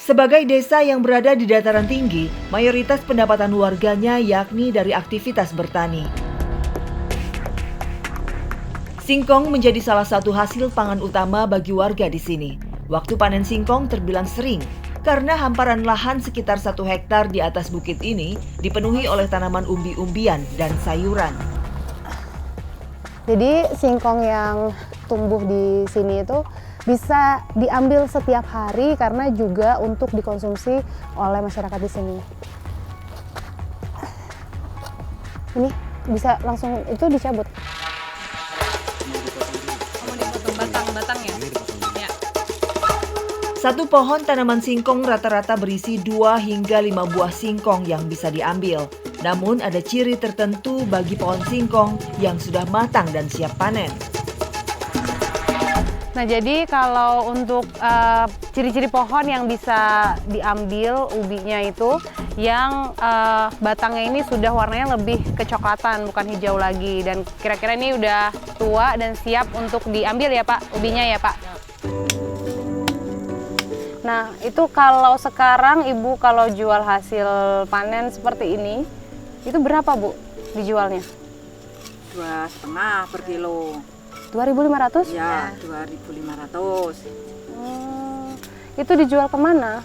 Sebagai desa yang berada di dataran tinggi, mayoritas pendapatan warganya yakni dari aktivitas bertani. Singkong menjadi salah satu hasil pangan utama bagi warga di sini. Waktu panen singkong terbilang sering, karena hamparan lahan sekitar 1 hektar di atas bukit ini dipenuhi oleh tanaman umbi-umbian dan sayuran. Jadi singkong yang tumbuh di sini itu bisa diambil setiap hari karena juga untuk dikonsumsi oleh masyarakat di sini. Ini bisa langsung itu dicabut. Mau dipotong batang-batangnya? Ya. Satu pohon tanaman singkong rata-rata berisi 2 hingga 5 buah singkong yang bisa diambil. Namun ada ciri tertentu bagi pohon singkong yang sudah matang dan siap panen. Nah, jadi kalau untuk ciri-ciri pohon yang bisa diambil ubinya itu yang batangnya ini sudah warnanya lebih kecoklatan, bukan hijau lagi. Dan kira-kira ini udah tua dan siap untuk diambil ya Pak, ubinya ya Pak? Nah, itu kalau sekarang Ibu kalau jual hasil panen seperti ini, itu berapa Bu dijualnya? 2,5 per kilo. 2.500? Ya, 2.500. Itu dijual kemana?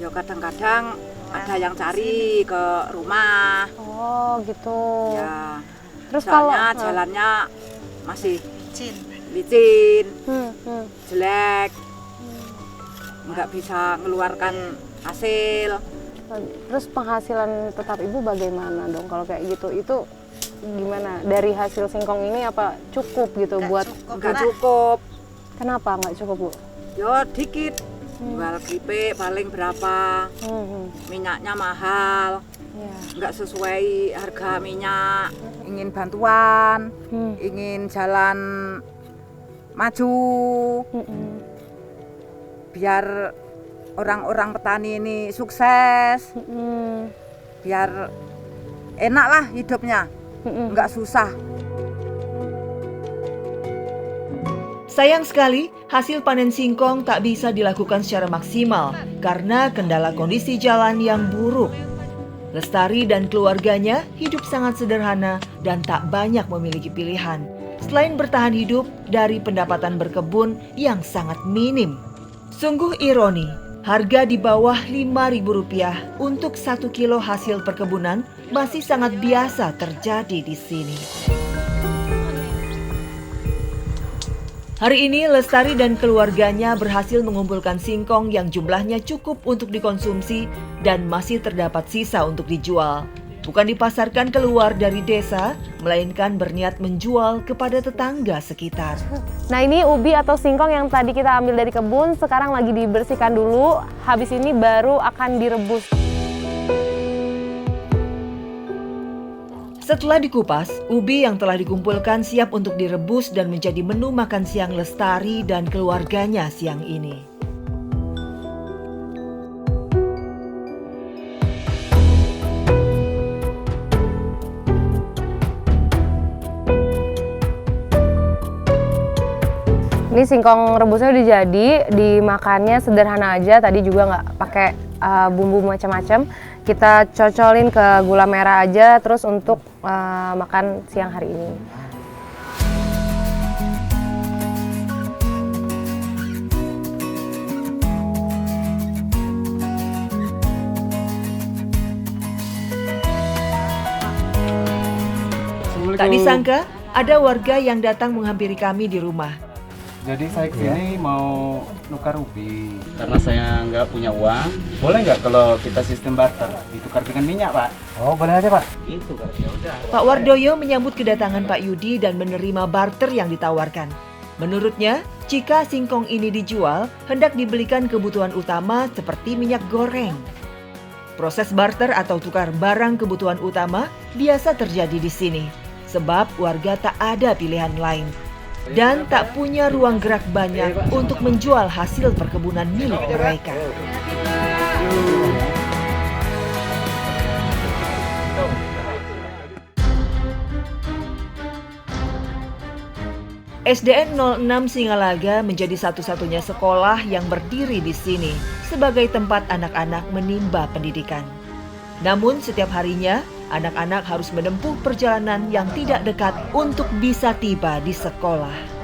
Ya kadang-kadang ada yang cari ke rumah. Oh gitu. Ya, Terus kalau soalnya jalannya masih licin, jelek, nggak bisa mengeluarkan hasil. terus penghasilan tetap Ibu bagaimana dong kalau kayak gitu? Itu gimana? Dari hasil singkong ini apa cukup gitu buat? Nggak cukup. Kenapa nggak cukup Bu? Ya dikit. Jual keripik paling berapa? Minyaknya mahal. Ya. Nggak sesuai harga minyak. Ingin bantuan, ingin jalan maju, biar orang-orang petani ini sukses, biar enak lah hidupnya, nggak susah. Sayang sekali, hasil panen singkong tak bisa dilakukan secara maksimal karena kendala kondisi jalan yang buruk. Lestari dan keluarganya hidup sangat sederhana dan tak banyak memiliki pilihan, selain bertahan hidup dari pendapatan berkebun yang sangat minim. Sungguh ironi, harga di bawah Rp5.000 untuk 1 kilo hasil perkebunan masih sangat biasa terjadi di sini. Hari ini Lestari dan keluarganya berhasil mengumpulkan singkong yang jumlahnya cukup untuk dikonsumsi dan masih terdapat sisa untuk dijual. Bukan dipasarkan keluar dari desa, melainkan berniat menjual kepada tetangga sekitar. Nah, ini ubi atau singkong yang tadi kita ambil dari kebun sekarang lagi dibersihkan dulu. Habis ini baru akan direbus. Setelah dikupas, ubi yang telah dikumpulkan siap untuk direbus dan menjadi menu makan siang Lestari dan keluarganya siang ini. Ini singkong rebusnya udah jadi, dimakannya sederhana aja. Tadi juga nggak pakai bumbu macam-macam. Kita cocolin ke gula merah aja, terus untuk makan siang hari ini. Tak disangka, ada warga yang datang menghampiri kami di rumah. Jadi saya kesini mau nukar ubi. Karena saya nggak punya uang, boleh nggak kalau kita sistem barter ditukar dengan minyak, Pak? Oh, boleh aja, Pak. Itu kan, ya udah. Pak Wardoyo menyambut kedatangan Pak Yudi dan menerima barter yang ditawarkan. Menurutnya, jika singkong ini dijual, hendak dibelikan kebutuhan utama seperti minyak goreng. Proses barter atau tukar barang kebutuhan utama biasa terjadi di sini, sebab warga tak ada pilihan lain dan tak punya ruang gerak banyak untuk menjual hasil perkebunan milik mereka. SDN 06 Singalaga menjadi satu-satunya sekolah yang berdiri di sini sebagai tempat anak-anak menimba pendidikan. Namun setiap harinya, anak-anak harus menempuh perjalanan yang tidak dekat untuk bisa tiba di sekolah.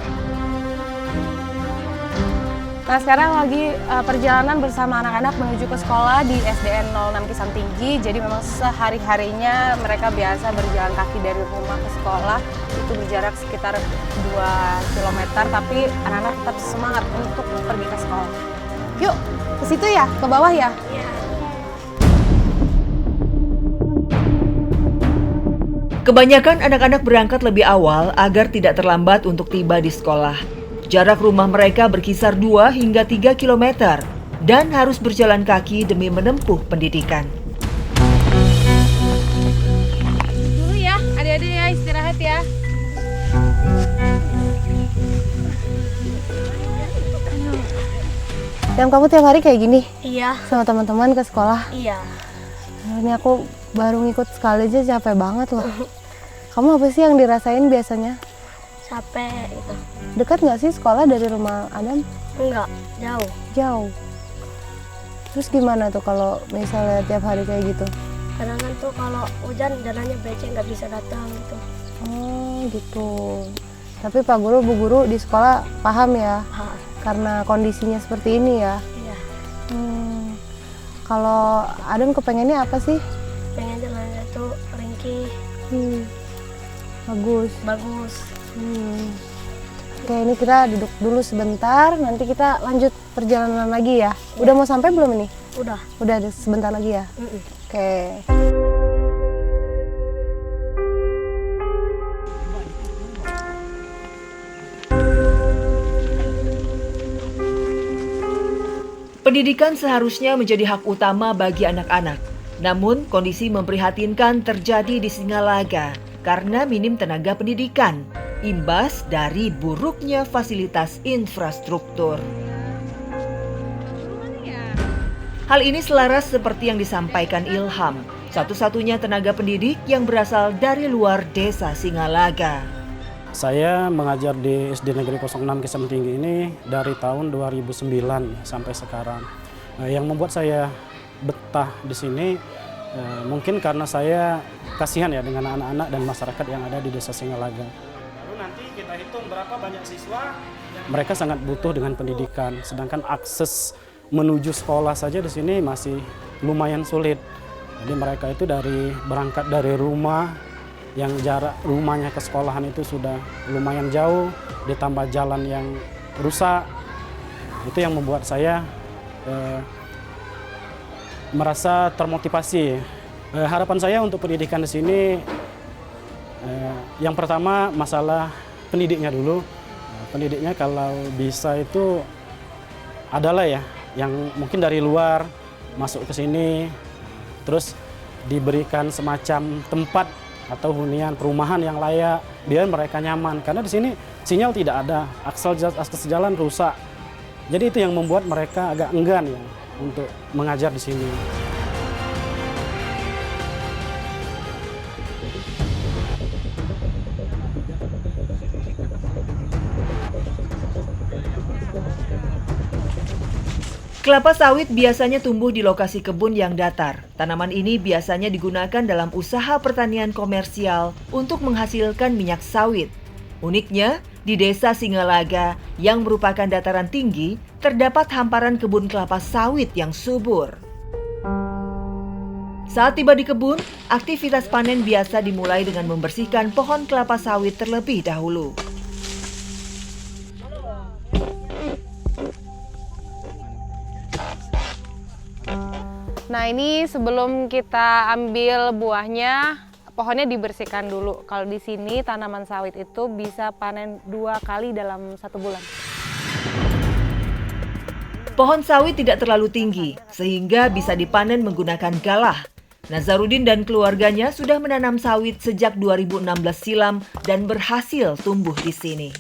Nah, sekarang lagi perjalanan bersama anak-anak menuju ke sekolah di SDN 06 Kisam Tinggi. Jadi memang sehari-harinya mereka biasa berjalan kaki dari rumah ke sekolah. Itu berjarak sekitar 2 km, tapi anak-anak tetap semangat untuk pergi ke sekolah. Yuk, ke situ ya, ke bawah ya? Kebanyakan anak-anak berangkat lebih awal agar tidak terlambat untuk tiba di sekolah. Jarak rumah mereka berkisar 2 hingga 3 km dan harus berjalan kaki demi menempuh pendidikan. Dulu ya, adik-adik ya, istirahat ya. Yang kamu tiap hari kayak gini? Iya, Sama teman-teman ke sekolah? iya. Ini aku baru ngikut sekali aja capek banget loh. Kamu apa sih yang dirasain biasanya? Capek itu. Dekat nggak sih sekolah dari rumah Adam? Enggak, jauh. Jauh. Terus gimana tuh kalau misalnya tiap hari kayak gitu? Kadang kan tuh kalau hujan jalannya becek nggak bisa datang gitu. Oh gitu. Tapi Pak Guru, Bu Guru di sekolah paham ya? Karena kondisinya seperti ini ya? Iya. Kalau Adam kepengennya apa sih? Pengen jalannya tuh ringkih, Bagus. bagus. Oke, ini kita duduk dulu sebentar, nanti kita lanjut perjalanan lagi ya. Udah mau sampai belum ini? Udah. Udah sebentar lagi ya? Oke. Pendidikan seharusnya menjadi hak utama bagi anak-anak. Namun, kondisi memprihatinkan terjadi di Singalaga karena minim tenaga pendidikan, imbas dari buruknya fasilitas infrastruktur. Hal ini selaras seperti yang disampaikan Ilham, satu-satunya tenaga pendidik yang berasal dari luar desa Singalaga. Saya mengajar di SD Negeri 06 Kisam Tinggi ini dari tahun 2009 sampai sekarang. Yang membuat saya betah di sini mungkin karena saya kasihan ya dengan anak-anak dan masyarakat yang ada di desa Singalaga. Lalu nanti kita hitung berapa banyak siswa. Mereka sangat butuh dengan pendidikan, sedangkan akses menuju sekolah saja di sini masih lumayan sulit. Jadi mereka itu berangkat dari rumah, yang jarak rumahnya ke sekolahan itu sudah lumayan jauh, ditambah jalan yang rusak. Itu yang membuat saya merasa termotivasi. Harapan saya untuk pendidikan di sini, yang pertama masalah pendidiknya dulu. Pendidiknya kalau bisa itu adalah ya, yang mungkin dari luar masuk ke sini, terus diberikan semacam tempat atau hunian perumahan yang layak biar mereka nyaman, karena di sini sinyal tidak ada, akses jalan rusak. Jadi itu yang membuat mereka agak enggan ya untuk mengajar di sini. Kelapa sawit biasanya tumbuh di lokasi kebun yang datar. Tanaman ini biasanya digunakan dalam usaha pertanian komersial untuk menghasilkan minyak sawit. Uniknya, di desa Singalaga yang merupakan dataran tinggi, terdapat hamparan kebun kelapa sawit yang subur. Saat tiba di kebun, aktivitas panen biasa dimulai dengan membersihkan pohon kelapa sawit terlebih dahulu. Nah, ini sebelum kita ambil buahnya, pohonnya dibersihkan dulu. Kalau di sini tanaman sawit itu bisa panen 2 kali dalam 1 bulan. Pohon sawit tidak terlalu tinggi, sehingga bisa dipanen menggunakan galah. Nazarudin dan keluarganya sudah menanam sawit sejak 2016 silam dan berhasil tumbuh di sini.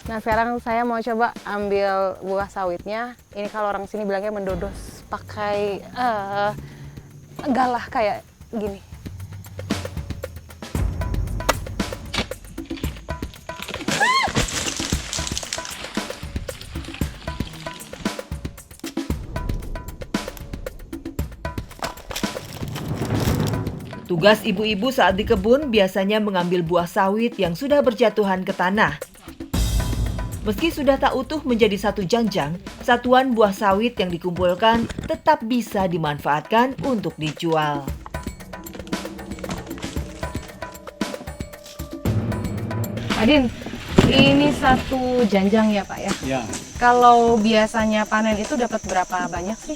Nah, sekarang saya mau coba ambil buah sawitnya. Ini kalau orang sini bilangnya mendodos pakai galah kayak gini. Tugas ibu-ibu saat di kebun biasanya mengambil buah sawit yang sudah berjatuhan ke tanah. Meski sudah tak utuh menjadi satu janjang, satuan buah sawit yang dikumpulkan tetap bisa dimanfaatkan untuk dijual. Pak Din, ini satu janjang ya Pak ya? Ya, Kalau biasanya panen itu dapat berapa banyak sih?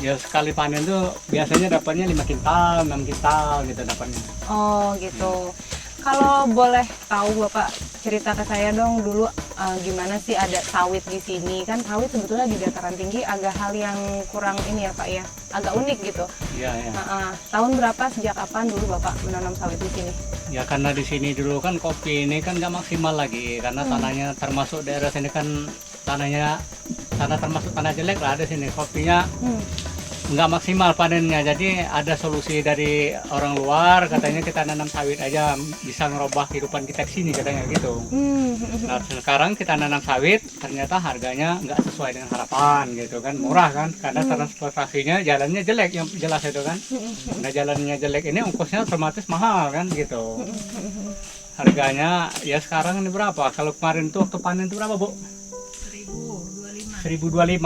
ya sekali panen tuh biasanya dapatnya 5 kintal, 6 kintal gitu dapatnya. Oh gitu. Kalau boleh tahu Bapak cerita ke saya dong dulu gimana sih ada sawit di sini? Kan sawit sebetulnya di dataran tinggi agak hal yang kurang ini ya Pak ya, agak unik gitu. Iya, ya. Tahun berapa, sejak kapan dulu Bapak menanam sawit di sini? Ya karena di sini dulu kan kopi ini kan nggak maksimal lagi karena tanahnya termasuk daerah sini kan tanah termasuk tanah jelek lah di sini, kopinya nggak maksimal panennya. Jadi ada solusi dari orang luar, katanya kita nanam sawit aja bisa ngerubah kehidupan kita di sini katanya gitu. Nah sekarang kita nanam sawit ternyata harganya nggak sesuai dengan harapan gitu kan, murah kan karena transportasinya jalannya jelek yang jelas itu kan. Nah jalannya jelek ini ongkosnya otomatis mahal kan gitu. Harganya ya sekarang ini berapa? Kalau kemarin tuh waktu panen itu berapa Bu? 1.025.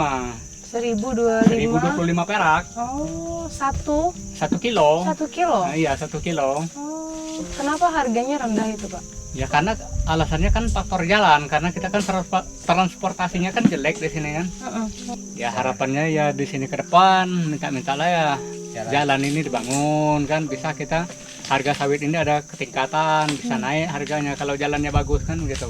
1025. 1.025 perak. Oh, 1 kilo. kilo. Nah, iya 1 kilo. Oh, kenapa harganya rendah itu Pak? Ya karena alasannya kan faktor jalan, karena kita kan transportasinya kan jelek di sini kan. Ya harapannya ya di sini ke depan minta lah ya jalan ini dibangun kan, bisa kita harga sawit ini ada ketingkatan, bisa naik harganya kalau jalannya bagus kan gitu.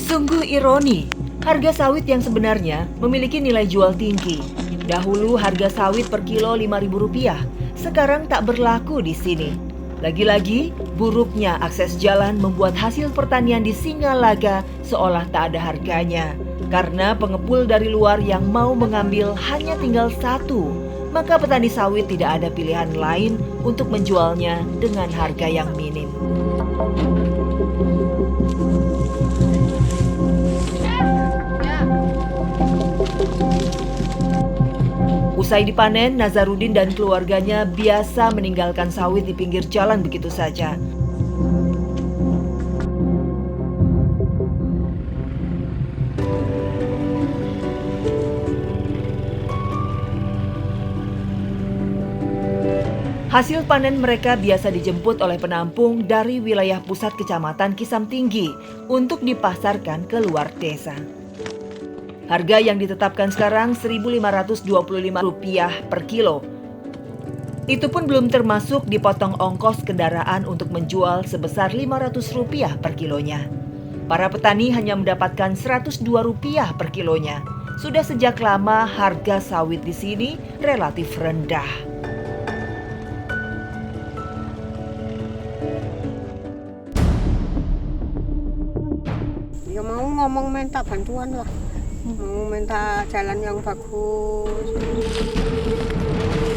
Sungguh ironi, harga sawit yang sebenarnya memiliki nilai jual tinggi. Dahulu harga sawit per kilo Rp5.000, sekarang tak berlaku di sini. Lagi-lagi, buruknya akses jalan membuat hasil pertanian di Singalaga seolah tak ada harganya. Karena pengepul dari luar yang mau mengambil hanya tinggal satu, maka petani sawit tidak ada pilihan lain untuk menjualnya dengan harga yang minim. Usai dipanen, Nazarudin dan keluarganya biasa meninggalkan sawit di pinggir jalan begitu saja. Hasil panen mereka biasa dijemput oleh penampung dari wilayah pusat Kecamatan Kisam Tinggi untuk dipasarkan ke luar desa. Harga yang ditetapkan sekarang Rp1.525 per kilo. Itu pun belum termasuk dipotong ongkos kendaraan untuk menjual sebesar Rp500 per kilonya. Para petani hanya mendapatkan Rp102 per kilonya. Sudah sejak lama harga sawit di sini relatif rendah. Ya mau ngomong minta bantuan lah. Mau minta jalan yang bagus.